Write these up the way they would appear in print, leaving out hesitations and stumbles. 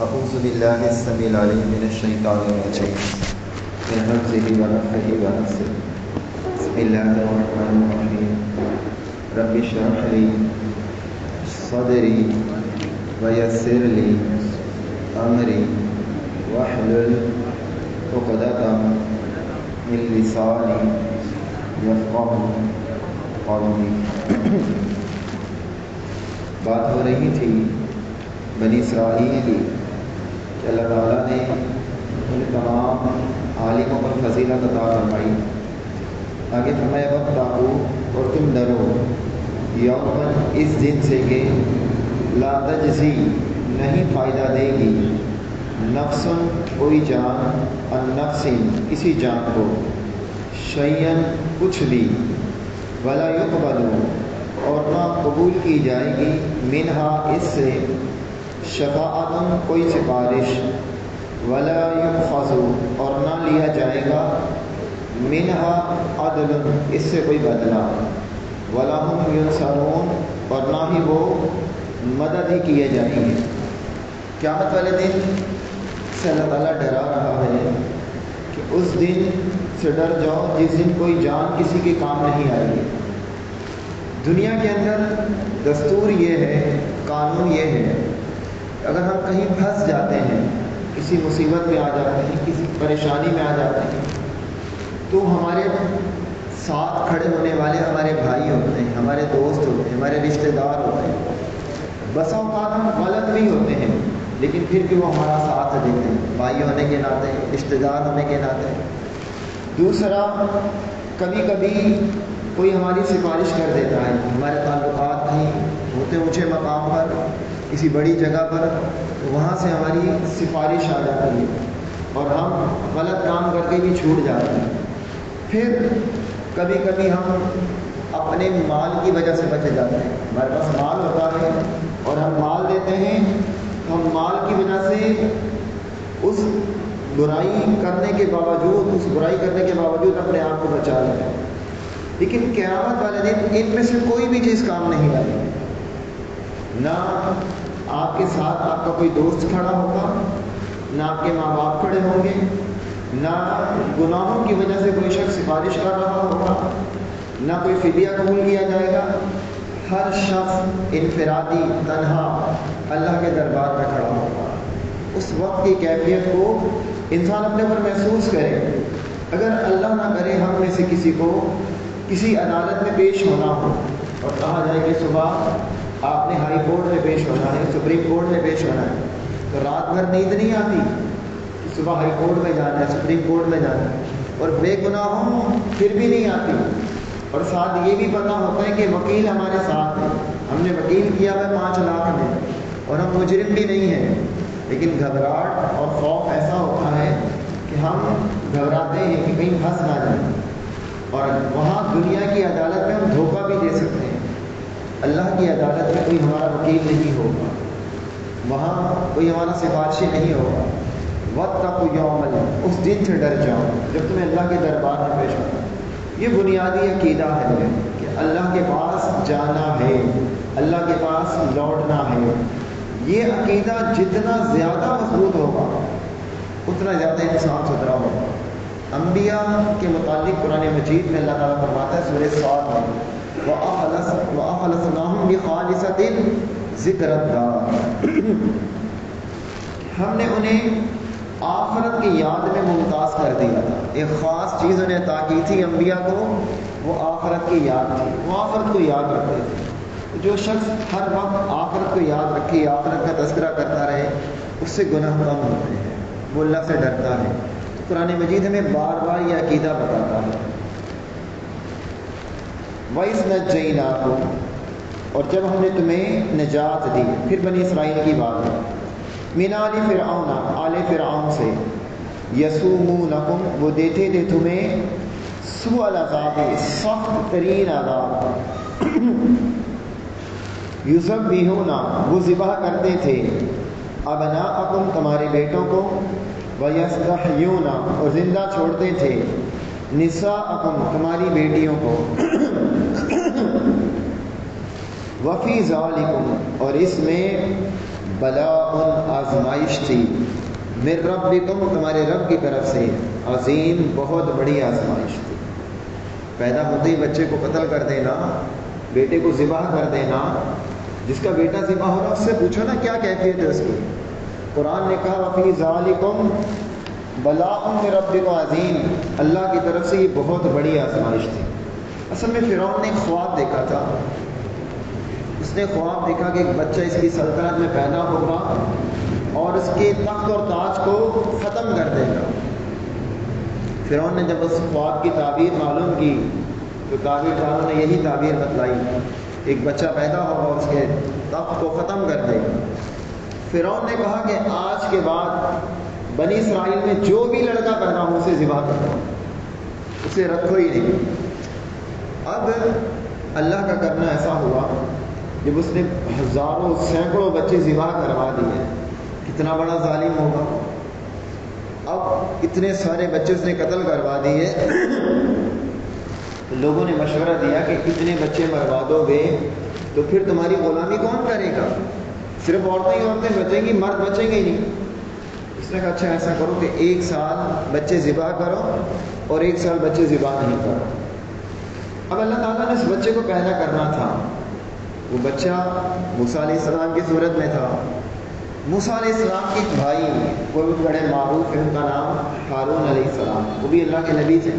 اعوذ باللہ السمیع العلیم من الشیطان الرجیم من همزه ونفخه ونفثه بسم اللہ الرحمن الرحیم رب اشرح لی صدری ویسر لی امری واحلل عقدۃ من لسانی یفقهوا قولی۔ بات ہو رہی تھی بنی اسرائیل کی کہ اللہ تعالیٰ نے ان تمام عالموں پر فضیلت عطا فرمائی۔ آگے فرمایا واتقوا، اور تم ڈرو، یوماً اس دن سے کہ لا تجزی نہیں فائدہ دے گی، نفس کوئی جان، عن نفس کسی جان کو، شیئا کچھ بھی، ولا یقبل اور نہ قبول کی جائے گی، منہا اس سے، شفاعتن کوئی سفارش، ولا یؤخذ اور نہ لیا جائے گا، منہا عدل اس سے کوئی بدلہ، ولا ہم ینصرون اور نہ ہی وہ مدد ہی کیے جائیں گے۔ قیامت والے دن سے اللہ تعالیٰ ڈرا رہا ہے کہ اس دن سے ڈر جاؤ جس دن کوئی جان کسی کے کام نہیں آئے گی۔ دنیا کے اندر دستور یہ ہے، قانون یہ ہے، اگر ہم کہیں پھنس جاتے ہیں، کسی مصیبت میں آ جاتے ہیں، کسی پریشانی میں آ جاتے ہیں، تو ہمارے ساتھ کھڑے ہونے والے ہمارے بھائی ہوتے ہیں، ہمارے دوست ہوتے ہیں، ہمارے رشتہ دار ہوتے ہیں۔ بسا اوقات ہم غلط بھی ہوتے ہیں لیکن پھر بھی وہ ہمارا ساتھ دیتے ہیں، بھائی ہونے کے ناطے، رشتہ دار ہونے کے ناطے۔ دوسرا، کبھی کبھی کوئی ہماری سفارش کر دیتا ہے، ہمارے تعلقات کہیں ہوتے اونچے مقام پر، کسی بڑی جگہ پر، وہاں سے ہماری سفارش آ جاتی ہے اور ہم غلط کام کر کے بھی چھوٹ جاتے ہیں۔ پھر کبھی کبھی ہم اپنے مال کی وجہ سے بچے جاتے ہیں، ہمارے پاس مال ہوتا ہے اور ہم مال دیتے ہیں، ہم مال کی وجہ سے اس برائی کرنے کے باوجود اپنے آپ کو بچا لیتے ہیں۔ لیکن قیامت والے دن ان میں سے کوئی بھی چیز کام نہیں آئے گی، نہ آپ کے ساتھ آپ کا کوئی دوست کھڑا ہوگا، نہ آپ کے ماں باپ کھڑے ہوں گے، نہ گناہوں کی وجہ سے کوئی شخص سفارش کر رہا ہوگا، نہ کوئی فدیہ قبول کیا جائے گا۔ ہر شخص انفرادی تنہا اللہ کے دربار میں کھڑا ہوگا۔ اس وقت کی کیفیت کو انسان اپنے اوپر محسوس کرے۔ اگر اللہ نہ کرے ہم میں سے کسی کو کسی عدالت میں پیش ہونا ہو اور کہا جائے کہ صبح آپ نے ہائی کورٹ میں پیش ہونا ہے، سپریم کورٹ میں پیش ہونا ہے، تو رات بھر نیند نہیں آتی کہ صبح ہائی کورٹ میں جانا ہے، سپریم کورٹ میں جانا ہے، اور بے گناہ ہوں پھر بھی نہیں آتی، اور ساتھ یہ بھی پتہ ہوتا ہے کہ وکیل ہمارے ساتھ ہے، ہم نے وکیل کیا ہے 5 لاکھ میں اور ہم مجرم بھی نہیں ہیں، لیکن گھبراہٹ اور خوف ایسا ہوتا ہے کہ ہم گھبراتے ہیں کہ کہیں پھنس نہ جائیں، اور وہاں دنیا کی عدالت میں ہم دھوکہ بھی دے سکتے ہیں۔ اللہ کی عدالت میں کوئی ہمارا وکیل نہیں ہوگا، وہاں کوئی ہمارا سفارشی نہیں ہوگا۔ واتقوا یوما، اس دن سے ڈر جاؤ جب تمہیں اللہ کے دربار میں پیش ہونا۔ یہ بنیادی عقیدہ ہے کہ اللہ کے پاس جانا ہے، اللہ کے پاس لوٹنا ہے۔ یہ عقیدہ جتنا زیادہ مضبوط ہوگا اتنا زیادہ انسان ستھرا ہوگا۔ انبیاء کے متعلق قرآن مجید میں اللہ تعالیٰ فرماتا ہے سورہ صاد میں وَأَخْلَصْنَاهُمْ بِخَالِصَةٍ ذِكْرَى الدَّارِ، ہم نے انہیں آخرت کی یاد میں ممتاز کر دیا تھا۔ ایک خاص چیز انہیں عطا کی تھی انبیاء کو، وہ آخرت کی یاد تھی، وہ آخرت کو یاد رکھتے تھے۔ جو شخص ہر وقت آخرت کو یاد رکھے، آخرت کا تذکرہ کرتا رہے، اس سے گناہ کم ہوتے ہیں، وہ اللہ سے ڈرتا ہے۔ قرآن مجید ہمیں بار بار یہ عقیدہ بتاتا ہے۔ وَإِذْ نَجَّيْنَاكُمْ، اور جب ہم نے تمہیں نجات دی، پھر بنی اسرائیل کی بات ہے، مِنْ آلِ فِرْعَوْنَ، آل فرعون سے، یَسُومُونَکُمْ، وہ دیتے تھے تمہیں، سوء العذاب، سخت ترین عذاب، یذبحون، وہ ذبح کرتے تھے، ابناءکم، تمہارے بیٹوں کو، وَیَسْتَحْیُونَ، اور زندہ چھوڑتے تھے، نساءکم، تمہاری بیٹیوں کو، وَفِي ذَلِکُمْ، اور اس میں بلاء آزمائش تھی، من ربکم تمہارے رب کی طرف سے، عظیم بہت بڑی آزمائش تھی۔ پیدا ہوتے ہی بچے کو قتل کر دینا، بیٹے کو ذبح کر دینا، جس کا بیٹا ذبح ہو رہا اس سے پوچھو نا کیا کیفیت ہے اس کی۔ قرآن نے کہا وفی ذالکم بلاء من ربکم عظیم، اللہ کی طرف سے یہ بہت بڑی آزمائش تھی۔ اصل میں فرعون نے ایک خواب دیکھا تھا، اس نے خواب دیکھا کہ ایک بچہ اس کی سلطنت میں پیدا ہوگا اور اس کے تخت اور تاج کو ختم کر دے گا۔ فرعون نے جب اس خواب کی تعبیر معلوم کی تو تعبیر کاروں نے یہی تعبیر بتلائی، ایک بچہ پیدا ہوگا اس کے تخت کو ختم کر دے گا۔ فرعون نے کہا کہ آج کے بعد بنی اسرائیل میں جو بھی لڑکا پیدا ہو اسے ذبح کر دو، اسے رکھو ہی نہیں۔ اب اللہ کا کرنا ایسا ہوا جب اس نے ہزاروں سینکڑوں بچے ذبح کروا دیے، کتنا بڑا ظالم ہوگا۔ اب اتنے سارے بچے اس نے قتل کروا دیے، لوگوں نے مشورہ دیا کہ اتنے بچے مروا دو گے تو پھر تمہاری غلامی کون کرے گا؟ صرف عورتیں ہی عورتیں بچیں گی، مرد بچیں گے ہی نہیں۔ اس نے کہا اچھا ایسا کرو کہ ایک سال بچے ذبح کرو اور ایک سال بچے ذبح نہیں کرو۔ اب اللہ تعالیٰ نے اس بچے کو پیدا کرنا تھا، وہ بچہ موسیٰ علیہ السلام کی صورت میں تھا۔ موسیٰ علیہ السلام کے ایک بھائی وہ بھی بڑے معروف ہیں، ان کا نام ہارون علیہ السلام، وہ بھی اللہ کے نبی تھے۔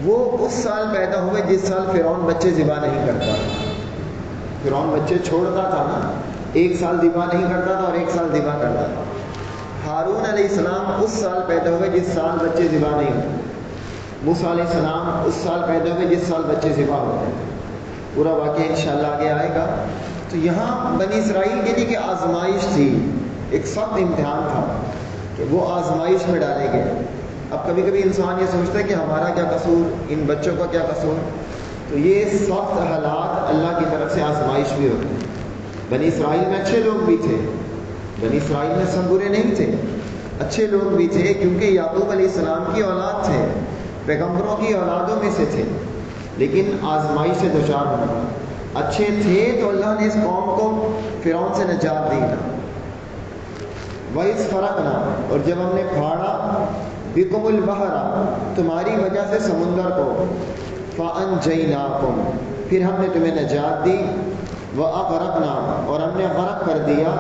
وہ اس سال پیدا ہوئے جس سال فرعون بچے ذبح نہیں کرتا تھا۔ فرعون بچے چھوڑتا تھا نا، ایک سال ذبح نہیں کرتا تھا اور ایک سال ذبح کرتا تھا۔ ہارون علیہ السلام اس سال پیدا ہوئے جس سال بچے ذبح نہیں ہوتے۔ موسیٰ علیہ السلام اس سال پیدا ہوئے جس سال بچے ذبح ہوتے ہیں۔ پورا واقعہ انشاءاللہ آگے آئے گا۔ تو یہاں بنی اسرائیل کے لیے کہ آزمائش تھی، ایک سخت امتحان تھا کہ وہ آزمائش میں ڈالے گئے۔ اب کبھی کبھی انسان یہ سوچتا ہے کہ ہمارا کیا قصور، ان بچوں کا کیا قصور، تو یہ سخت حالات اللہ کی طرف سے آزمائش بھی ہوتی ہے۔ بنی اسرائیل میں اچھے لوگ بھی تھے، بنی اسرائیل میں سب برے نہیں تھے، اچھے لوگ بھی تھے، کیونکہ یعقوب علیہ السلام کی اولاد تھے، پیغمبروں کی اولادوں میں سے تھے، لیکن آزمائش سے دچار ہونا۔ اچھے تھے تو اللہ نے اس قوم کو فرعون سے نجات دی نا۔ وَإِذْ فَرَقْنَا، اور جب ہم نے پھاڑا بِكُمُ الْبَحْرَ، تمہاری وجہ سے سمندر کو، فَأَنْجَيْنَاكُمْ، پھر ہم نے تمہیں نجات دی، وَأَغْرَقْنَا، اور ہم نے غرق کر دیا،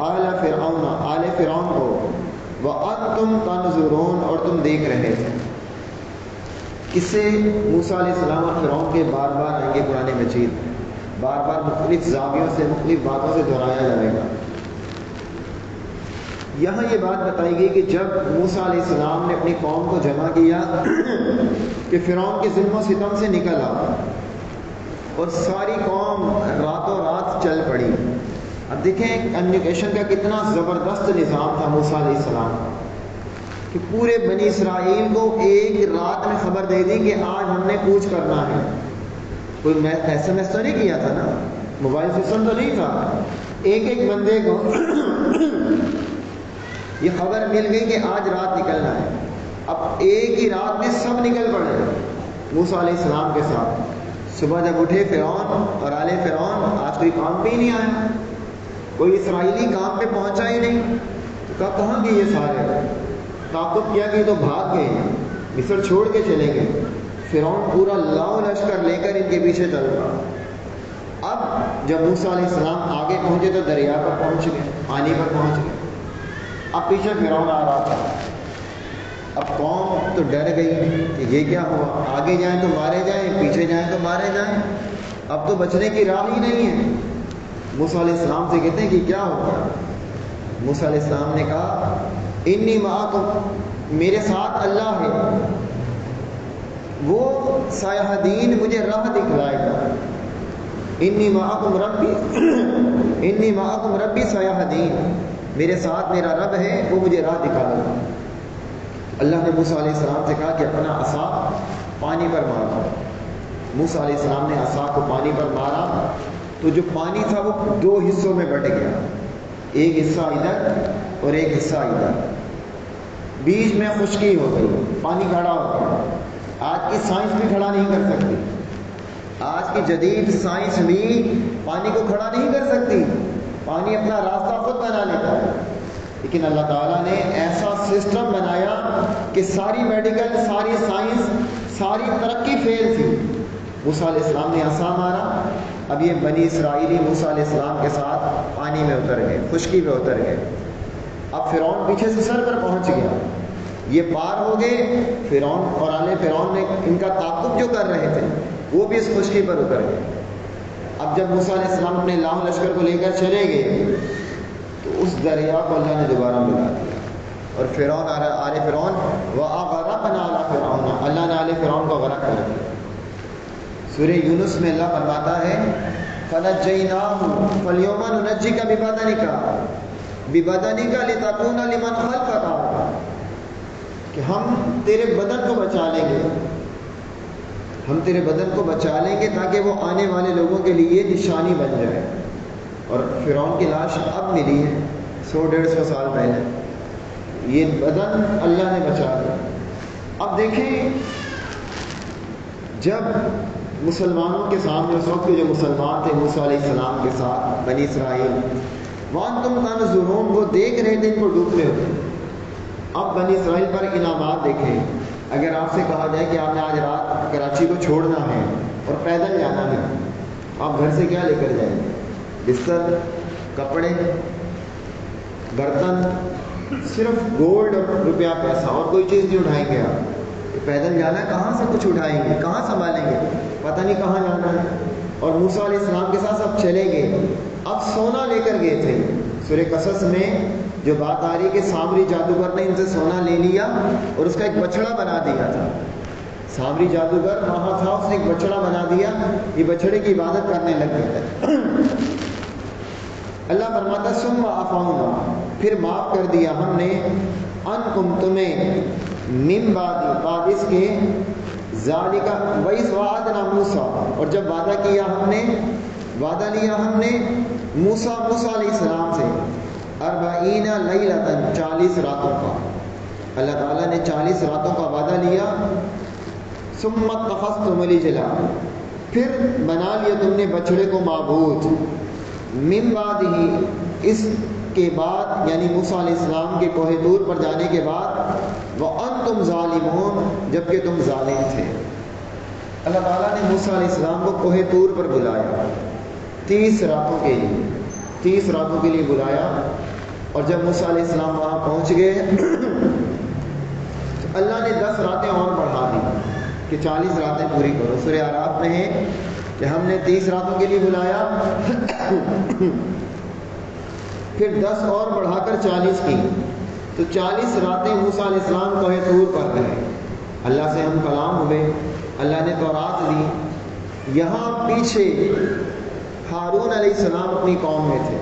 آلَ فرعون، آل فرعون کو، وَأَنْتُمْ تَنْظُرُونَ، اور تم دیکھ رہے تھے۔ قصے موسیٰ علیہ السلام اور فرعون کے بار بار آئیں گے قرآن مجید، بار بار مختلف زاویوں سے مختلف باتوں سے دہرایا جائے گا۔ یہاں یہ بات بتائی گئی کہ جب موسیٰ علیہ السلام نے اپنی قوم کو جمع کیا کہ فرعون کے ظلم و ستم سے نکل آ، اور ساری قوم راتوں رات چل پڑی۔ اب دیکھیں کمیونیکیشن کا کتنا زبردست نظام تھا موسیٰ علیہ السلام کہ پورے بنی اسرائیل کو ایک رات میں خبر دے دی کہ آج ہم نے کوچ کرنا ہے۔ کوئی ایس ایم ایس تو نہیں کیا تھا نا، موبائل سسٹم تو نہیں تھا، ایک ایک بندے کو یہ خبر مل گئی کہ آج رات نکلنا ہے۔ اب ایک ہی رات میں سب نکل پڑے موسیٰ علیہ السلام کے ساتھ۔ صبح جب اٹھے فرعون اور آل فرعون، آج کوئی کام پہ ہی نہیں آیا، کوئی اسرائیلی کام پہ پہنچا ہی نہیں، تو کہا کہاں گئے یہ سارے؟ تعاقب کیا کہ تو بھاگ گئے، مصر چھوڑ کے چلے گئے۔ فرعون پورا لاؤ لشکر لے کر ان کے پیچھے چل رہا۔ اب جب موسیٰ علیہ السلام آگے پہنچے تو دریا پر پہنچ گئے، پانی پر پہنچ گئے۔ اب پیچھے فرعون آ رہا تھا۔ اب قوم تو ڈر گئی کہ یہ کیا ہوا، آگے جائیں تو مارے جائیں، پیچھے جائیں تو مارے جائیں، اب تو بچنے کی راہ ہی نہیں ہے۔ موسیٰ علیہ السلام سے کہتے ہیں کہ کیا ہوگا؟ موسیٰ علیہ السلام نے کہا انی معکم، میرے ساتھ اللہ ہے، وہ سیہدین، مجھے راہ دکھلائے گا۔ انی معکم ربی سیہدین، میرے ساتھ میرا رب ہے، وہ مجھے راہ دکھائے گا۔ اللہ نے موسیٰ علیہ السلام سے کہا کہ اپنا عصا پانی پر مارا۔ موسیٰ علیہ السلام نے عصا کو پانی پر مارا تو جو پانی تھا وہ دو حصوں میں بٹ گیا، ایک حصہ ادھر اور ایک حصہ ادھر، بیچ میں خشکی ہو گئی، پانی کھڑا ہو گیا۔ آج کی سائنس بھی کھڑا نہیں کر سکتی، آج کی جدید سائنس بھی پانی کو کھڑا نہیں کر سکتی۔ پانی اپنا راستہ خود بنا لیتا ہے، لیکن اللہ تعالیٰ نے ایسا سسٹم بنایا کہ ساری میڈیکل، ساری سائنس، ساری ترقی فیل تھی۔ موسیٰ علیہ السلام نے عصا مارا، اب یہ بنی اسرائیلی موسیٰ علیہ السلام کے ساتھ پانی میں اتر گئے، خشکی میں اتر گئے۔ اب فرعون پیچھے سے سر پر پہنچ گیا، یہ پار ہو گئے، فرعون اور آل فرعون نے ان کا تعاقب جو کر رہے تھے وہ بھی اس خشکی پر اتر گئے۔ اب جب موسیٰ علیہ السلام اپنے لاہو لشکر کو لے کر چلے گئے تو اس دریا کو اللہ نے دوبارہ ملا دیا، اور فرعون آل فرعون وَأَغْرَقْنَا آلَ فِرْعَوْنَ، اللہ نے آل فرعون کو غرق کر دیا۔ سورہ یونس میں اللہ فرماتا ہے فَنَجَّيْنَاهُ فَالْيَوْمَ نُنَجِّيكَ بِبَدَنِكَ لِتَكُونَ لِمَنْ خَلْفَكَ آيَةً، کہ ہم تیرے بدن کو بچا لیں گے، ہم تیرے بدن کو بچا لیں گے تاکہ وہ آنے والے لوگوں کے لیے نشانی بن جائے۔ اور فرعون کی لاش اب ملی ہے 100-150 سال پہلے، یہ بدن اللہ نے بچا لیا۔ اب دیکھیں، جب مسلمانوں کے سامنے اس وقت کے جو مسلمان تھے موسیٰ علیہ السلام کے ساتھ بنی اسرائیل، وَأَنْتُمْ تَنْظُرُونَ، وہ دیکھ رہے تھے ان کو ڈوبتے ہوئے۔ اب بنی اسرائیل پر انعامات دیکھیں، اگر آپ سے کہا جائے کہ آپ نے آج رات کراچی کو چھوڑنا ہے اور پیدل جانا ہے، آپ گھر سے کیا لے کر جائیں گے؟ بستر، کپڑے، برتن، صرف گولڈ اور روپیہ پیسہ، اور کوئی چیز نہیں اٹھائیں گے آپ۔ پیدل جانا ہے، کہاں سے کچھ اٹھائیں گے، کہاں سنبھالیں گے، پتہ نہیں کہاں جانا ہے۔ اور موسیٰ علیہ السلام کے ساتھ سب چلے گئے، اب سونا لے کر گئے تھے۔ سورہ قصص میں جو بات آ رہی ہے کہ سامری جادوگر نے ان سے سونا لے لیا اور اس کا ایک بچڑا بنا دیا تھا۔ سامری جادوگر وہاں تھا، اس نے ایک بچڑا بنا دیا، یہ بچڑے کی عبادت کرنے لگ گئے تھے۔ اللہ فرماتا ثم عفونا، پھر معاف کر دیا ہم نے، عنکم تمہیں، من بعد اس کے، ذالک وَإِذْ وَعَدْنَا مُوسَىٰ، اور جب وعدہ کیا ہم نے، وعدہ لیا ہم نے موسیٰ علیہ السلام سے 40 لیلۃ، 40 راتوں کا، اللہ تعالیٰ نے 40 راتوں کا وعدہ لیا۔ ثم اتخذتم العجل، پھر بنا لیا تم نے بچڑے کو معبود، من بعد ہی، اس کے بعد، یعنی موسیٰ علیہ السلام کے کوہ طور پر جانے کے بعد، وَأَنْتُمْ ظَالِمُونَ، جبکہ تم ظالم تھے۔ اللہ تعالیٰ نے موسیٰ علیہ السلام کو کوہ طور پر بلایا 30 راتوں کے لیے، 30 راتوں کے لیے بلایا، اور جب موسیٰ علیہ السلام وہاں پہنچ گئے تو اللہ نے 10 راتیں اور بڑھا دی کہ 40 راتیں پوری کرو۔ سورہ اعراف میں ہے کہ ہم نے 30 راتوں کے لیے بلایا، پھر 10 اور بڑھا کر 40 کی، تو 40 راتیں موسیٰ علیہ السلام کوہ طور پر رہے، اللہ سے ہم کلام ہوئے، اللہ نے تورات دی۔ یہاں پیچھے ہارون علیہ السلام اپنی قوم میں تھے،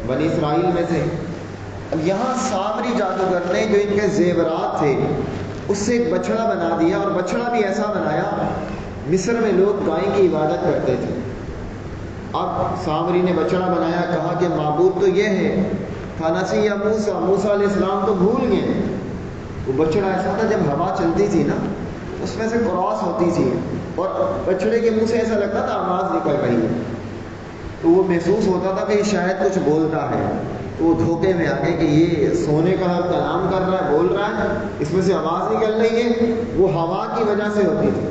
بنی اسرائیل میں تھے۔ اب یہاں سامری جادوگر نے جو ان کے زیورات تھے اس سے ایک بچڑا بنا دیا، اور بچڑا بھی ایسا بنایا، مصر میں لوگ گائے کی عبادت کرتے تھے۔ اب سامری نے بچڑا بنایا، کہا کہ معبود تو یہ ہے، فنسی موسیٰ، موسیٰ علیہ السلام تو بھول گئے۔ وہ بچڑا ایسا تھا، جب ہوا چلتی تھی نا اس میں سے کراس ہوتی تھی، اور بچڑے کے منہ سے ایسا لگتا تھا آواز نکل رہی ہے، تو وہ محسوس ہوتا تھا کہ یہ شاید کچھ بولتا ہے، تو وہ دھوکے میں آ گئے کہ یہ سونے کا کلام کر رہا ہے، بول رہا ہے، اس میں سے آواز نکل رہی ہے۔ وہ ہوا کی وجہ سے ہوتی تھی۔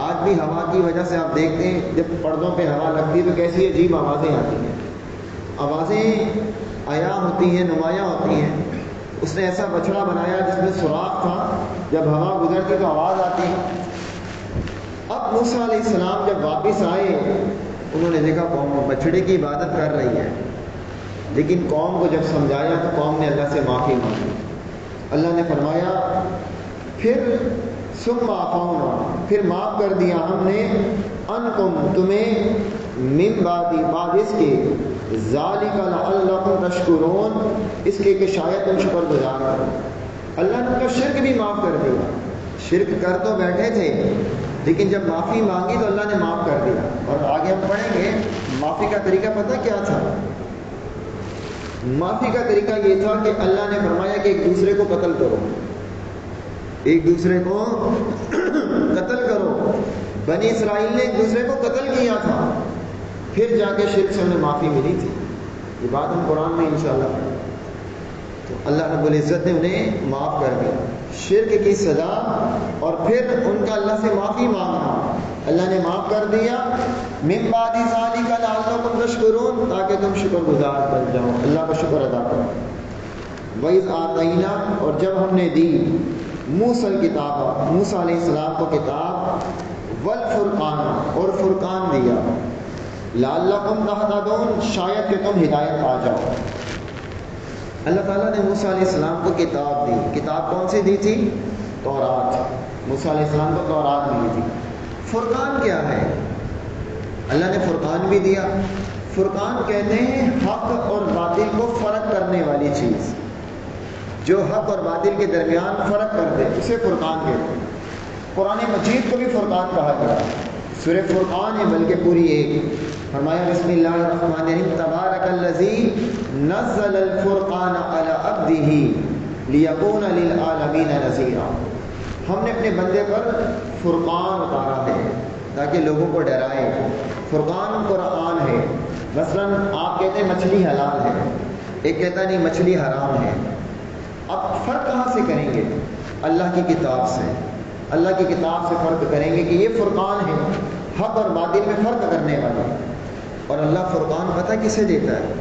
آج بھی ہوا کی وجہ سے آپ دیکھتے ہیں جب پردوں پہ ہوا لگتی ہے تو کیسی عجیب آوازیں آتی ہیں، آوازیں عیاں ہوتی ہیں، نمایاں ہوتی ہیں۔ اس نے ایسا بچڑا بنایا جس میں سوراخ تھا، جب ہوا گزرتی تو آواز آتی ہے۔ اب موسیٰ علیہ السلام جب واپس آئے، انہوں نے دیکھا قوم بچڑے کی عبادت کر رہی ہے، لیکن قوم کو جب سمجھایا تو قوم نے اللہ سے معافی مانگی۔ اللہ نے فرمایا پھر ثم عفونا، پھر معاف کر دیا ہم نے، انکم تمہیں، من بعد اس کے، ذالک لعلکم تشکرون، اس کے کہ شاید تم شکر گزار کرو۔ اللہ نے ان کا شرک بھی معاف کر دیا، شرک کر تو بیٹھے تھے لیکن جب معافی مانگی تو اللہ نے معاف کر دیا۔ اور آگے ہم پڑھیں گے معافی کا طریقہ پتہ کیا تھا؟ معافی کا طریقہ یہ تھا کہ اللہ نے فرمایا کہ ایک دوسرے کو قتل کرو، ایک دوسرے کو قتل کرو۔ بنی اسرائیل نے ایک دوسرے کو قتل کیا تھا، پھر جا کے شرک سے انہیں معافی ملی تھی۔ یہ بات ہم قرآن میں انشاءاللہ پڑھیں. تو اللہ رب العزت نے انہیں معاف کر دیا. شرک کی سزا اور پھر ان کا اللہ سے معافی مانگنا, اللہ نے معاف کر دیا. من بعد ذالک لعلکم تشکرون, تاکہ تم شکر گزار بن جاؤ, اللہ کا شکر ادا کرو. وَإِذْ آتَيْنَا, اور جب ہم نے دی موسیٰ الکتاب, موسیٰ علیہ السلام کو کتاب, والفرقان, اور فرقان دیا, لعلکم تہتدون, شاید کہ تم ہدایت پا جاؤ. اللہ تعالیٰ نے موسیٰ علیہ السلام کو کتاب دی. کتاب کون سی دی تھی؟ تورات. موسیٰ علیہ السلام کو تورات ملی تھی. فرقان کیا ہے؟ اللہ نے فرقان بھی دیا. فرقان کہتے ہیں حق اور باطل کو فرق کرنے والی چیز, جو حق اور باطل کے درمیان فرق کر دے اسے فرقان کہتے ہیں. قرآن مجید کو بھی فرقان کہا گیا. سورہ فرقان ہے بلکہ پوری ایک. فرمایا بسم اللہ الرحمن الرحیم, تبارک الذی نزل الفرقان علی عبدہ لیکون للعالمین نذیرا. ہم نے اپنے بندے پر فرقان اتارا ہے تاکہ لوگوں کو ڈرائے. فرقان قرآن ہے. مثلا آپ کہتے ہیں مچھلی حلال ہے, ایک کہتا نہیں مچھلی حرام ہے. اب فرق کہاں سے کریں گے؟ اللہ کی کتاب سے. اللہ کی کتاب سے فرق کریں گے کہ یہ فرقان ہے, حق اور باطل میں فرق کرنے والا. اور اللہ فرقان پتہ کسے دیتا ہے؟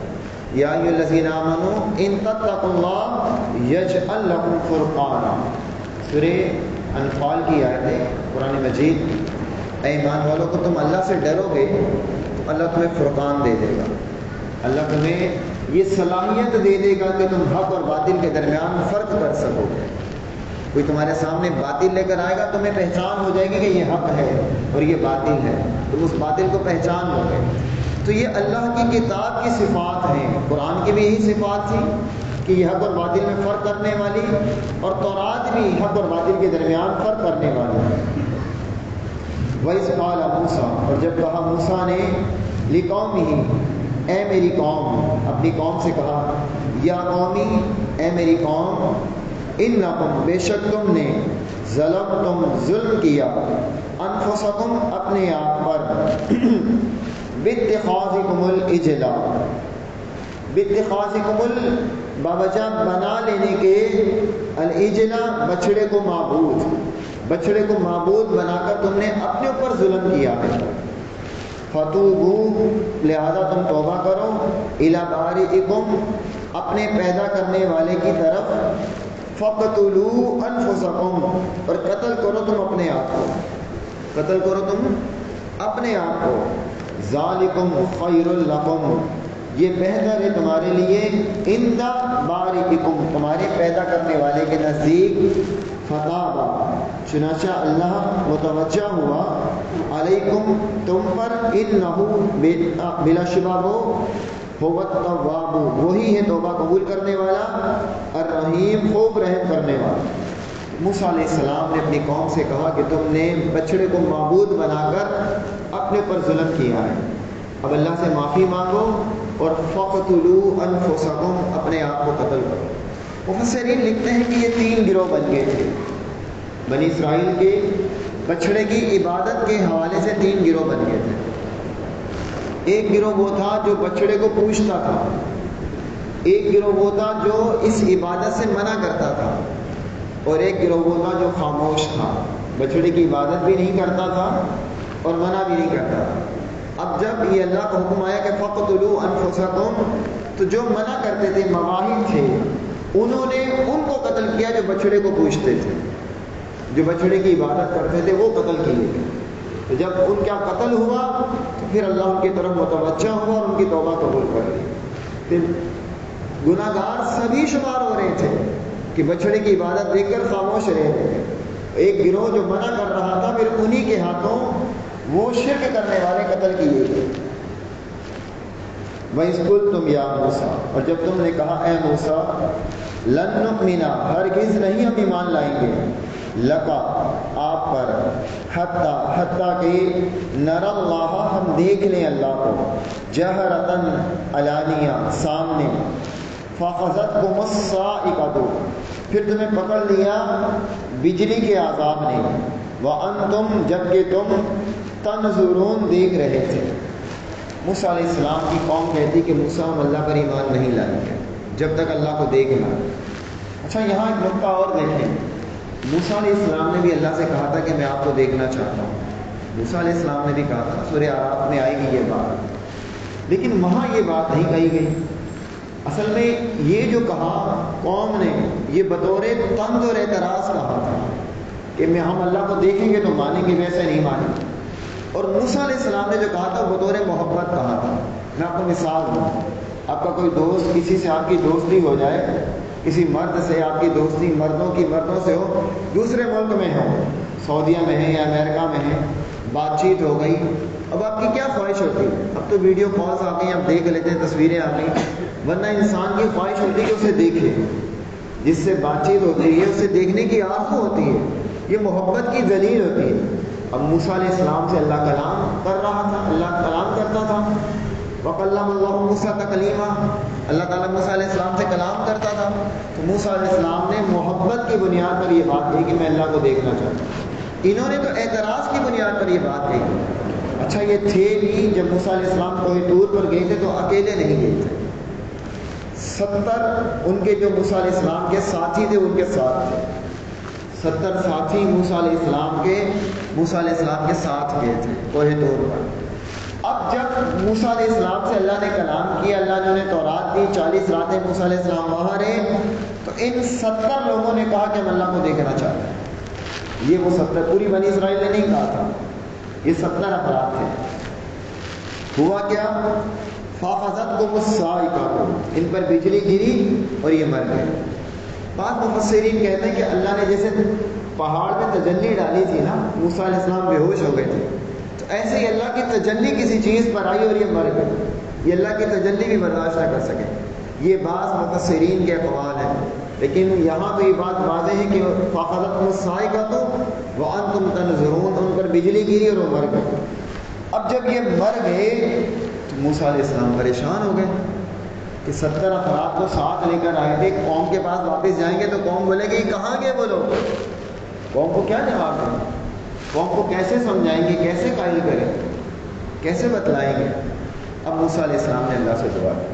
یا ایھا الذین آمنوا ان تتقوا اللہ یجعل لکم فرقانا. سورہ انفال کی آیت ہے قرآن مجید. اے ایمان والوں کو, تم اللہ سے ڈرو گے تو اللہ تمہیں فرقان دے دے گا. اللہ تمہیں یہ صلاحیت دے دے گا کہ تم حق اور باطل کے درمیان فرق کر سکو گے. کوئی تمہارے سامنے باطل لے کر آئے گا, تمہیں پہچان ہو جائے گی کہ یہ حق ہے اور یہ باطل ہے, تم اس باطل کو پہچان لو گے. تو یہ اللہ کی کتاب کی صفات ہیں. قرآن کی بھی یہی صفات تھی کہ یہ حق اور باطل میں فرق کرنے والی, اور تورات بھی حق اور باطل کے درمیان فرق کرنے والی. وَإِذْ قَالَ مُوسَىٰ, اور جب کہا موسیٰ نے لِقَوْمِهِ, اے میری قوم, اپنی قوم سے کہا, یا قومی, اے میری قوم, انکم, بے شک تم نے, ظلمتم, ظلم کیا, انفسکم, اپنے آپ پر, باتخاذکم العجل, باتخاذکم, باوجہ بنا لینے کے, العجل, بچڑے کو معبود, بچڑے کو معبود بنا کر تم نے اپنے اوپر ظلم کیا ہے. فتوبوا, لہذا تم توبہ کرو, الی بارئکم, اپنے پیدا کرنے والے کی طرف, فقتلوا انفسکم, اور قتل کرو تم اپنے آپ کو, قتل کرو تم اپنے آپ کو. ذالکم خیر لکم, یہ بہتر ہے تمہارے لیے, عند بارئکم, تمہارے پیدا کرنے والے کے نزدیک. فتابا, چنانچہ اللہ متوجہ ہوا, علیکم, تم پر, انہ, بلا شبہ وہ التواب, وہی ہے توبہ قبول کرنے والا, الرحیم, خوب رحم کرنے والا. موسیٰ علیہ السلام نے اپنی قوم سے کہا کہ تم نے بچڑے کو معبود بنا کر اپنے پر ظلم کیا ہے, اب اللہ سے معافی مانگو, اور فقتلوا انفسکم, اپنے آپ کو قتل کرو. مفسرین لکھتے ہیں کہ یہ 3 گروہ بن گئے تھے. بنی اسرائیل کے بچڑے کی عبادت کے حوالے سے 3 گروہ بن گئے تھے. ایک گروہ وہ تھا جو بچڑے کو پوجتا تھا, ایک گروہ وہ تھا جو اس عبادت سے منع کرتا تھا, اور ایک گروہ وہ تھا جو خاموش تھا, بچڑے کی عبادت بھی نہیں کرتا تھا اور منع بھی نہیں کرتا تھا. اب جب یہ اللہ کا حکم آیا کہ فقتلوا انفسکم, تو جو منع کرتے تھے, مواہب تھے, انہوں نے ان کو قتل کیا جو بچڑے کو پوجتے تھے, جو بچڑے کی عبادت کرتے تھے وہ قتل کیے گئے. تو جب ان کا قتل ہوا تو پھر اللہ ان کی طرف متوجہ ہوا اور ان کی توبہ قبول کر لی. پھر گناہ گار سبھی شمار ہو رہے تھے کہ بچڑے کی عبادت دیکھ کر خاموش رہے تھے. ایک گروہ جو منع کر رہا تھا, پھر انہی کے ہاتھوں وہ شرک کرنے والے قتل کیے گئے. وَإِذْ قُلْتُمْ يَا مُوسَىٰ, اور جب تم نے کہا اے موسیٰ, لَن نُؤْمِنَ, ہرگز نہیں ہم ایمان لائیں گے, لَکَ, آپ پر, حتیٰ کہ نَرَى اللَّهَ, ہم دیکھ لیں اللہ کو, جَهْرَةً, علانیہ, سامنے, فَأَخَذَتْكُمُ الصَّاعِقَةُ, پھر تمہیں پکڑ لیا بجلی کے عذاب نے, وَأَنْتُمْ, جبکہ تم, تنظرون, دیکھ رہے تھے. موسیٰ علیہ السلام کی قوم کہتی کہ موسیٰ ہم اللہ پر ایمان نہیں لائیں گے جب تک اللہ کو دیکھنا۔ اچھا یہاں ایک نقطہ اور دیکھیں، موسیٰ علیہ السلام نے بھی اللہ سے کہا تھا کہ میں آپ کو دیکھنا چاہتا ہوں۔ موسیٰ علیہ السلام نے بھی کہا تھا، سورہ اعراف میں آئے گی یہ بات، لیکن وہاں یہ بات نہیں کہی گئی۔ اصل میں یہ جو کہا قوم نے، یہ بطور طنز اور اعتراض کہا تھا کہ ہم اللہ کو دیکھیں گے تو مانیں گے، ویسے نہیں مانیں گے۔ اور موسیٰ علیہ السلام نے جو کہا تھا وہ بطور محبت کہا تھا۔ میں آپ کو مثال دوں، آپ کا کوئی دوست، کسی سے آپ کی دوستی ہو جائے، کسی مرد سے آپ کی دوستی مردوں سے ہو، دوسرے ملک میں ہو، سعودیہ میں ہے یا امریکہ میں ہے، بات چیت ہو گئی، اب آپ کی کیا خواہش ہوتی ہے؟ اب تو ویڈیو کالز آ گئی، آپ دیکھ لیتے ہیں، تصویریں آ گئی، ورنہ انسان کی خواہش ہوتی ہے کہ اسے دیکھے، جس سے بات چیت ہوتی ہے اسے دیکھنے کی آرزو ہوتی ہے، یہ محبت کی دلیل ہوتی ہے۔ اب موسیٰ علیہ السلام سے اللہ کلام کر رہا تھا، اللہ کلام کرتا تھا، وَكَلَّمَ اللَّهُ مُوسَىٰ تَكْلِيمًا، اللہ تعالیٰ موسیٰ علیہ السلام سے کلام کرتا تھا۔ تو موسیٰ علیہ السلام نے محبت کی بنیاد پر یہ بات کہی کہ میں اللہ کو دیکھنا چاہتا ہوں۔ انہوں نے تو اعتراض کی بنیاد پر یہ بات کہی۔ اچھا یہ تھے بھی جب موسیٰ علیہ السلام کوہ طور پر گئے تھے تو اکیلے نہیں گئے تھے، 70 ان کے جو موسیٰ علیہ السلام کے ساتھی تھے ان کے ساتھ تھے، 70 ساتھی موسیٰ علیہ السلام کے ساتھ گئے تھے کوہ طور پر۔ اب جب موسیٰ علیہ السلام سے اللہ نے کلام کیا، اللہ نے انہیں تورات دی، 40 راتیں موسیٰ علیہ السلام وہاں رہے، تو ان 70 لوگوں نے کہا کہ ہم اللہ کو دیکھنا چاہتے ہیں۔ یہ وہ 70، پوری بنی اسرائیل نے نہیں کہا تھا، یہ 70 افراد تھے۔ ہوا کیا؟ فَأَخَذَتْهُمُ الصَّاعِقَةُ، ان پر بجلی گری اور یہ مر گئے۔ بعض مفسرین کہتے ہیں کہ اللہ نے جیسے پہاڑ میں تجلی ڈالی تھی نا، موسیٰ علیہ السلام بے ہوش ہو گئے تھے، تو ایسے ہی اللہ کی تجلی کسی چیز پر آئی اور یہ مر گئے، یہ اللہ کی تجلی بھی برداشت نہ کر سکے۔ یہ بعض مفسرین کے اقوال ہیں، لیکن یہاں تو یہ بات واضح ہے کہ فَأَخَذَتْهُمُ الصَّاعِقَةُ وَأَنْتُمْ تَنظُرُونَ، ان پر بجلی گری اور وہ مر گئے۔ اب جب یہ مر گئے تو موسیٰ علیہ السلام پریشان ہو گئے کہ 70 افراد کو ساتھ لے کر آئے تھے، قوم کے پاس واپس جائیں گے تو قوم بولے گی کہاں گئے وہ لوگ، قوم کو کیا جواب دیں، قوم کو کیسے سمجھائیں گے، کیسے قائل کریں، کیسے بتلائیں گے۔ اب موسیٰ علیہ السلام نے اللہ سے دعا کی،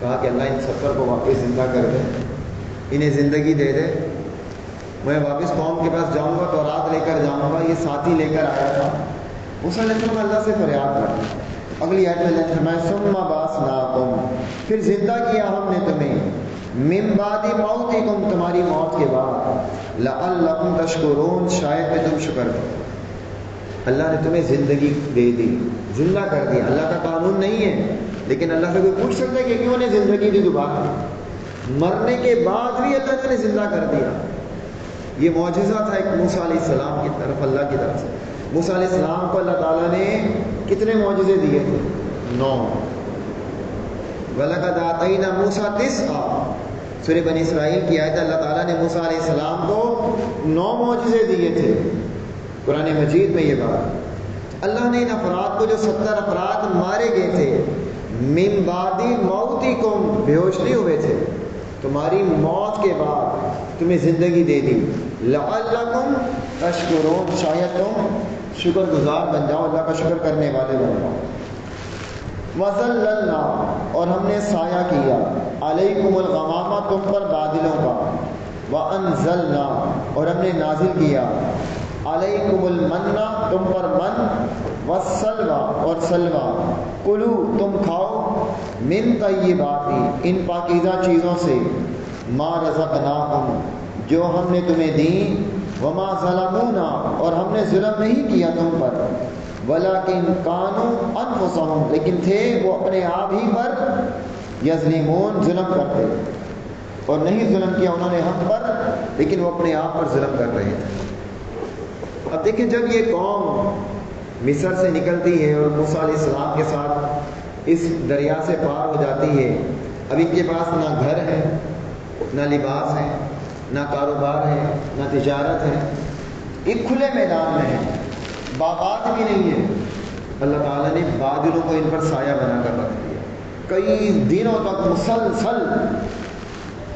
کہا کہ اللہ ان 70 کو واپس زندہ کر دے، انہیں زندگی دے دے، میں واپس قوم کے پاس جاؤں گا، تورات لے کر جاؤں گا، یہ ساتھی لے کر آیا تھا۔ موسیٰ علیہ السلام اللہ سے فریاد کرتے، اگلی آیت میں اللہ نے فرمایا ثم بعثناکم، پھر زندہ کیا ہم نے تمہیں، من بعد موتکم، تمہاری موت کے بعد، لعلکم تشکرون، شاید کہ تم شکر کرو۔ اللہ نے تمہیں زندگی دے دی، زندہ کر دیا، اللہ کا قانون نہیں ہے، لیکن اللہ سے کوئی پوچھ سکتا ہے کہ کیوں نے زندگی دی دوبارہ؟ مرنے کے بعد بھی اللہ نے زندہ کر دیا۔ یہ معجزہ تھا ایک موسیٰ علیہ السلام کی طرف، اللہ کی طرف سے۔ موسیٰ علیہ السلام کو اللہ تعالیٰ نے کتنے معجزے دیے تھے؟ 9۔ وَلَقَدْ آتَيْنَا مُوسَىٰ تِسْعًا، سورہ بنی اسرائیل کی آیت، اللہ تعالیٰ نے موسیٰ علیہ السلام کو 9 معجزے دیے تھے قرآن مجید میں۔ یہ بات اللہ نے ان افراد کو، جو 70 افراد مارے گئے تھے، من بعد موتکم، بے ہوش نہیں ہوئے تھے، تمہاری موت کے بعد تمہیں زندگی دے دی، لعلکم تشکرون، شاید تم شکر گزار بن جاؤ، اللہ کا شکر کرنے والے بن جاؤ۔ وَظَلَّلْنَا، اور ہم نے سایہ کیا، علیکم الغمامہ، تم پر بادلوں کا، وَأَنزَلْنَا، اور ہم نے نازل کیا، علیکم المنّ، تم پر من، والسلوى، اور سلوہ، کلو، تم کھاؤ، من طیبات، ان پاکیزہ چیزوں سے، ما رزقناکم، جو ہم نے تمہیں دیں، وما ظلمونا، اور ہم نے ظلم نہیں کیا تم پر، ولیکن کانوا انفسہم، لیکن تھے وہ اپنے آپ ہی پر، یظلمون، ظلم کرتے، اور نہیں ظلم کیا انہوں نے ہم پر، لیکن وہ اپنے آپ پر ظلم کر رہے تھے۔ اب دیکھیں جب یہ قوم مصر سے نکلتی ہے اور موسیٰ علیہ السلام کے ساتھ اس دریا سے پار ہو جاتی ہے، اب ان کے پاس نہ گھر ہے، نہ لباس ہے، نہ کاروبار ہے، نہ تجارت ہے، ایک کھلے میدان میں ہے، باغات بھی نہیں ہے۔ اللہ تعالیٰ نے بادلوں کو ان پر سایہ بنا کر رکھ دیا، کئی دنوں تک مسلسل،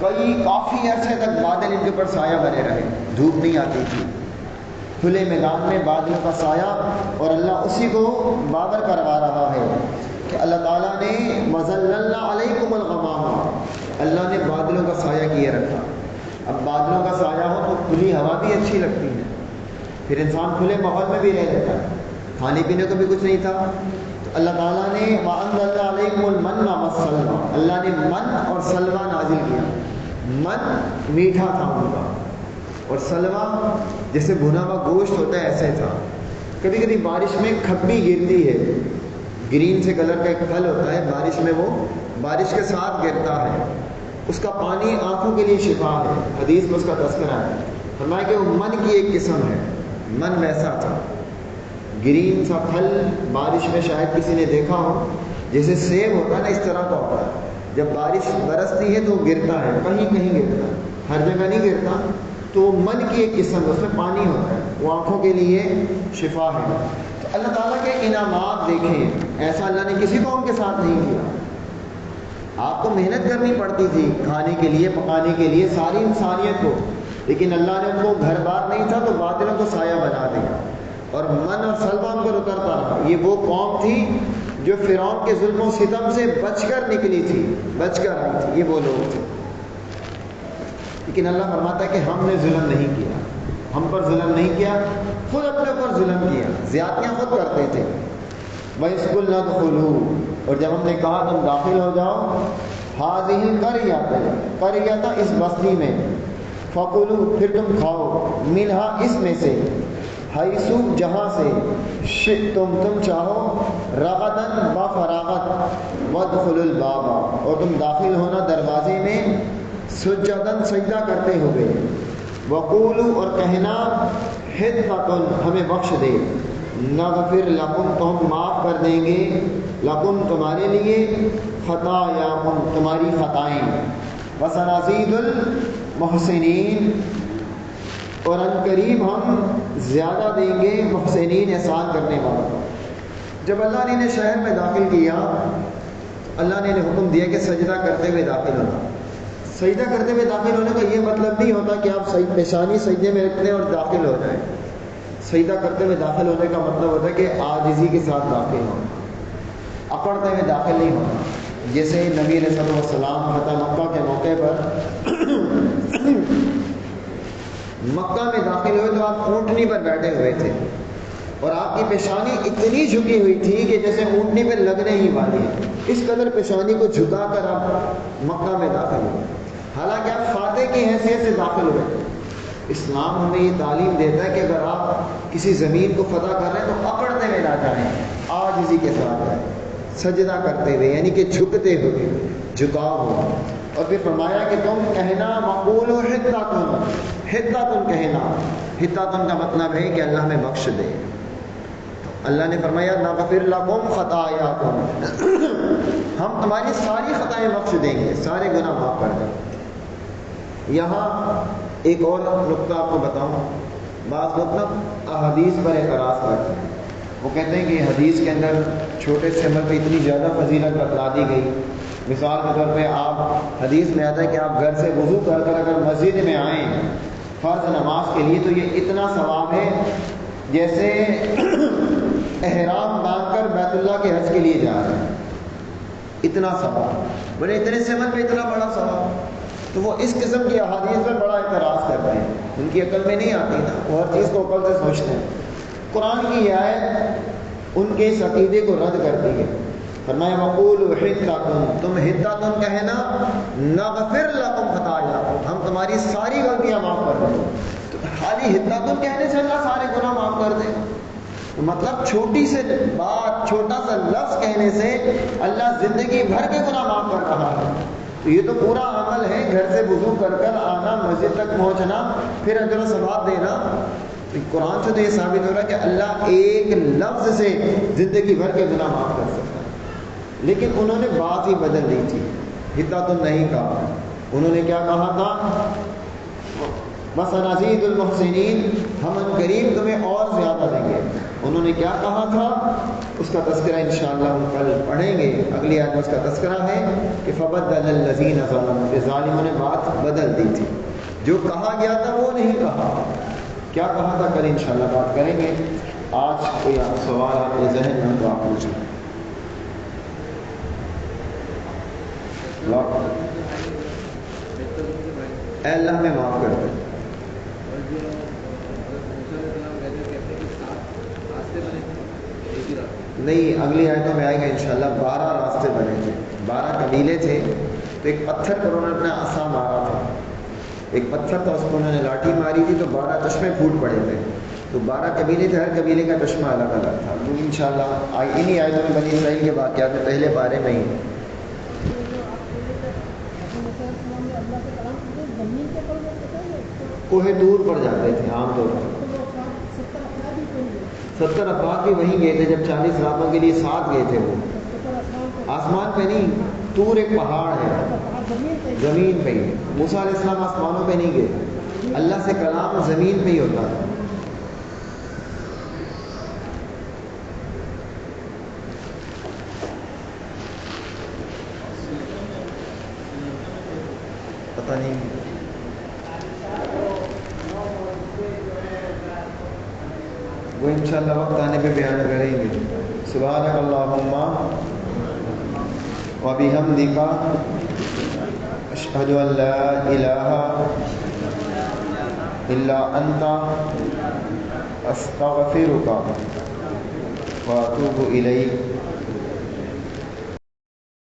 کافی عرصے تک بادل ان کے اوپر سایہ بنے رہے، دھوپ نہیں آتی تھی، کھلے میدان میں بادلوں کا سایہ، اور اللہ اسی کو بابر کروا رہا ہے۔ کہ اللہ تعالیٰ نے وَظَلَّلْنَا عَلَيْكُمُ الْغَمَامَ، اللہ نے بادلوں کا سایہ کیے رکھا. اب بادلوں کا سایہ ہو تو کھلی ہوا بھی اچھی لگتی ہے، پھر انسان کھلے ماحول میں بھی رہ لیتا ہے. کھانے پینے کو بھی کچھ نہیں تھا تو اللہ تعالیٰ نے وَأَنزَلْنَا عَلَيْكُمُ الْمَنَّ وَالسَّلْوَىٰ، اللہ نے من اور سلوہ نازل کیا. من میٹھا تھا ان کا، اور سلوہ جیسے بھنا ہوا گوشت ہوتا ہے ایسے تھا. کبھی کبھی بارش میں کھبی گرتی ہے، گرین سے کلر کا ایک پھل ہوتا ہے، بارش میں وہ بارش کے ساتھ گرتا ہے، اس کا پانی آنکھوں کے لیے شفا ہے. حدیث میں اس کا تذکرہ ہے. فرمایا کہ وہ من کی ایک قسم ہے. من ویسا تھا، گرین سا پھل بارش میں شاید کسی نے دیکھا ہو، جیسے سیب ہوتا ہے نا، اس طرح کا ہوتا ہے. جب بارش برستی ہے تو گرتا ہے، کہیں کہیں گرتا ہے، ہر جگہ نہیں گرتا. تو وہ من کی ایک قسم، اس میں پانی ہوتا ہے، وہ آنکھوں کے لیے شفا ہے. تو اللہ تعالیٰ کے انعامات دیکھیں، ایسا اللہ نے کسی قوم کے ساتھ نہیں کیا. آپ کو محنت کرنی پڑتی تھی کھانے کے لیے، پکانے کے لیے، ساری انسانیت کو، لیکن اللہ نے ان کو گھر بار نہیں تھا تو بادلوں کو سایہ بنا دیا اور من اور سلوہ ان پر اترتا رہا. یہ وہ قوم تھی جو فرعون کے ظلم و ستم سے بچ کر نکلی تھی، بچ کر آئی تھی. یہ وہ لوگ تھے. لیکن اللہ فرماتا ہے کہ ہم نے ظلم نہیں کیا، ہم پر ظلم نہیں کیا، خود اپنے اوپر ظلم کیا، زیادتیاں خود کرتے تھے. وَإِذْ قُلْنَا ادْخُلُوا، اور جب ہم نے کہا تم داخل ہو جاؤ، هَٰذِهِ الْقَرْيَةَ، قریہ اس بستی میں، فَكُلُوا، پھر تم کھاؤ، مِنْهَا اس میں سے، حیث جہاں سے، شئتم تم چاہو، رغداً با فراغت، وَادْخُلُوا الْبَابَ، اور تم داخل ہونا دروازے میں، سجداً سجدہ کرتے ہوئے، وَقُولُوا، اور کہنا، حِطَّةٌ ہمیں بخش دے، نغفر لکم تو ہم معاف کر دیں گے، لکم تمہارے لیے، خطایاکم تمہاری خطائیں، وسنزید المحسنین، اور ان قریب ہم زیادہ دیں گے محسنین احسان کرنے والوں. جب اللہ نے انہیں شہر میں داخل کیا، اللہ نے انہیں حکم دیا کہ سجدہ کرتے ہوئے داخل ہونا. سجدہ کرتے ہوئے داخل ہونے کا یہ مطلب نہیں ہوتا کہ آپ پیشانی سجدے میں رکھ دیں اور داخل ہو جائیں. سجدہ کرتے ہوئے داخل ہونے کا مطلب ہوتا ہے کہ عاجزی کے ساتھ داخل ہونا، اکڑتے ہوئے داخل نہیں ہونا. جیسے نبی علیہ السلام فتح مکہ کے موقع پر مکہ میں داخل ہوئے تو آپ اونٹنی پر بیٹھے ہوئے تھے اور آپ کی پیشانی اتنی جھکی ہوئی تھی کہ جیسے اونٹنی پہ لگنے ہی والی ہے. اس قدر پیشانی کو جھکا کر آپ مکہ میں داخل ہوئے، حالانکہ آپ فاتح کی حیثیت سے داخل ہوئے. اسلام ہمیں یہ تعلیم دیتا ہے کہ اگر آپ کسی زمین کو فتح کر رہے ہیں تو اکڑتے ہوئے نہ جائیں، عاجزی کے ساتھ جائیں، سجدہ کرتے ہوئے، یعنی کہ جھکتے ہوئے، جھکاؤ ہو. اور پھر فرمایا کہ تم کہنا وقولوا حطۃ، حطۃ کہنا، حطۃ کا مطلب ہے کہ اللہ ہمیں بخش دے. اللہ نے فرمایا نغفر لکم خطایاکم، ہم تمہاری ساری خطائیں بخش دیں گے، سارے گناہ معاف کر دیں گے. یہاں ایک اور نقطہ آپ کو بتاؤں. بعض لوگ نا احادیث پر اعتراض کرتے ہیں، وہ کہتے ہیں کہ حدیث کے اندر چھوٹے سے عمل پہ اتنی زیادہ فضیلت بتلا دی گئی. مثال کے طور پہ آپ حدیث میں آتا ہے کہ آپ گھر سے وضو کر کر اگر مسجد میں آئیں فرض نماز کے لیے تو یہ اتنا ثواب ہے جیسے احرام باندھ کر بیت اللہ کے حج کے لیے جا رہے ہیں. اتنا ثواب، بڑے اتنے سے عمل پہ اتنا بڑا ثواب. تو وہ اس قسم کی احادیث پر بڑا اعتراض کرتے ہیں، ان کی عقل میں نہیں آتی نا، وہ ہر چیز کو عقل سے سوچتے ہیں. قرآن کی یہ آیت ان کے اس عقیدے کو رد کرتی ہے. فرمایا وقولوا حطۃ، تم حطۃ کہنا، نغفر لکم خطایاکم، ہم تمہاری ساری غلطیاں معاف کر دیں گے. تو خالی حطۃ کہنے سے اللہ سارے گناہ معاف کر دے؟ مطلب چھوٹی سے بات، چھوٹا سا لفظ کہنے سے اللہ زندگی بھر کے گناہ معاف کر رہا ہے. تو یہ تو پورا عمل ہے، گھر سے وضو کر کر آنا، مسجد تک پہنچنا، پھر اجر و ثواب دینا. قرآن سے تو یہ ثابت ہو رہا ہے کہ اللہ ایک لفظ سے زندگی بھر کے گناہ معاف کر سکتا ہے. لیکن انہوں نے بات ہی بدل دی تھی، حطۃ نہیں کہا. انہوں نے کیا کہا تھا؟ وَسَنَزِيدُ الْمُحْسِنِينَ، ہم ان قریب تمہیں اور زیادہ دیں گے. انہوں نے کیا کہا تھا؟ اس کا تذکرہ انشاءاللہ ہم کل پڑھیں گے. اگلی آیت میں اس کا تذکرہ ہے کہ فَبَدَّلَ الَّذِينَ ظَلَمُوا، کہ ظالموں نے بات بدل دی تھی، جو کہا گیا تھا وہ نہیں کہا. کیا کہا تھا کل انشاءاللہ بات کریں گے. آج کوئی سوال آپ کے ذہن میں تو آپ پوچھیں. اے اللہ میں معاف کر دے. نہیں، اگلی آیتوں میں آئے گا انشاءاللہ. 12 راستے بنے تھے، 12 قبیلے تھے. تو ایک پتھر پر انہوں نے اپنا عصا مارا تھا، ایک پتھر تھا، اس کو انہوں نے لاٹھی ماری تھی تو 12 چشمے پھوٹ پڑے تھے. تو 12 قبیلے تھے، ہر قبیلے کا چشمہ الگ الگ تھا. تو انشاءاللہ انہی آیتوں میں بنی اسرائیل کے واقعات میں پہلے بارے میں ہی. کوہ دور پر جاتے تھے عام طور پر. 70 افراد بھی وہیں گئے تھے جب 40 راتوں کے لیے ساتھ گئے تھے. وہ آسمان پہ نہیں، طور ایک پہاڑ ہے، زمین پہ ہی. موسیٰ علیہ السلام آسمانوں پہ نہیں گئے، اللہ سے کلام زمین پہ ہی ہوتا تھا. پتہ نہیں، وہ انشاءاللہ وقت آنے پہ بیان کریں گے. سبحانک اللہم و بحمدک اشہد ان لا الہ الا انت استغفرک و اتوب الیک.